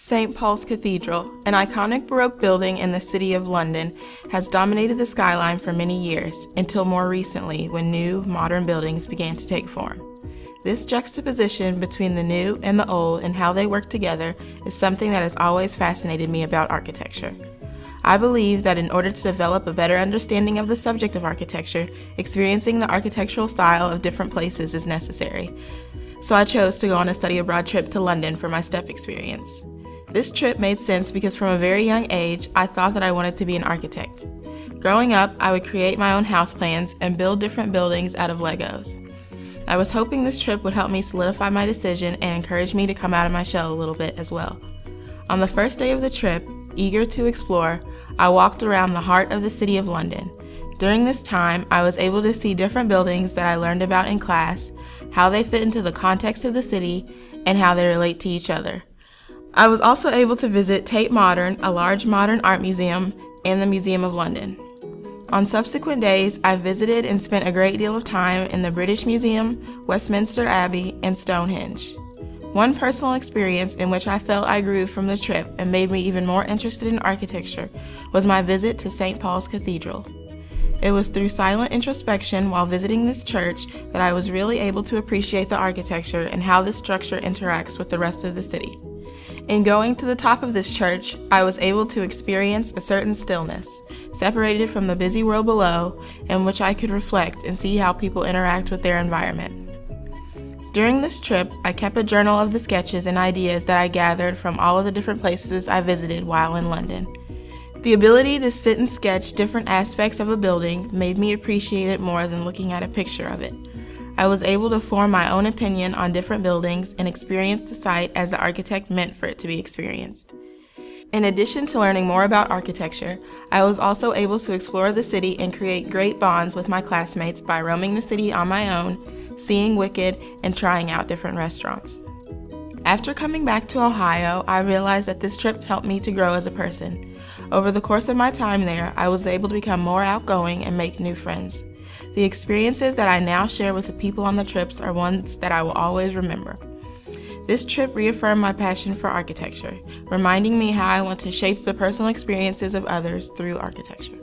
St. Paul's Cathedral, an iconic Baroque building in the city of London, has dominated the skyline for many years, until more recently when new, modern buildings began to take form. This juxtaposition between the new and the old and how they work together is something that has always fascinated me about architecture. I believe that in order to develop a better understanding of the subject of architecture, experiencing the architectural style of different places is necessary. So I chose to go on a study abroad trip to London for my STEP experience. This trip made sense because from a very young age, I thought that I wanted to be an architect. Growing up, I would create my own house plans and build different buildings out of Legos. I was hoping this trip would help me solidify my decision and encourage me to come out of my shell a little bit as well. On the first day of the trip, eager to explore, I walked around the heart of the city of London. During this time, I was able to see different buildings that I learned about in class, how they fit into the context of the city, and how they relate to each other. I was also able to visit Tate Modern, a large modern art museum, and the Museum of London. On subsequent days, I visited and spent a great deal of time in the British Museum, Westminster Abbey, and Stonehenge. One personal experience in which I felt I grew from the trip and made me even more interested in architecture was my visit to St. Paul's Cathedral. It was through silent introspection while visiting this church that I was really able to appreciate the architecture and how this structure interacts with the rest of the city. In going to the top of this church, I was able to experience a certain stillness, separated from the busy world below, in which I could reflect and see how people interact with their environment. During this trip, I kept a journal of the sketches and ideas that I gathered from all of the different places I visited while in London. The ability to sit and sketch different aspects of a building made me appreciate it more than looking at a picture of it. I was able to form my own opinion on different buildings and experience the site as the architect meant for it to be experienced. In addition to learning more about architecture, I was also able to explore the city and create great bonds with my classmates by roaming the city on my own, seeing Wicked, and trying out different restaurants. After coming back to Ohio, I realized that this trip helped me to grow as a person. Over the course of my time there, I was able to become more outgoing and make new friends. The experiences that I now share with the people on the trips are ones that I will always remember. This trip reaffirmed my passion for architecture, reminding me how I want to shape the personal experiences of others through architecture.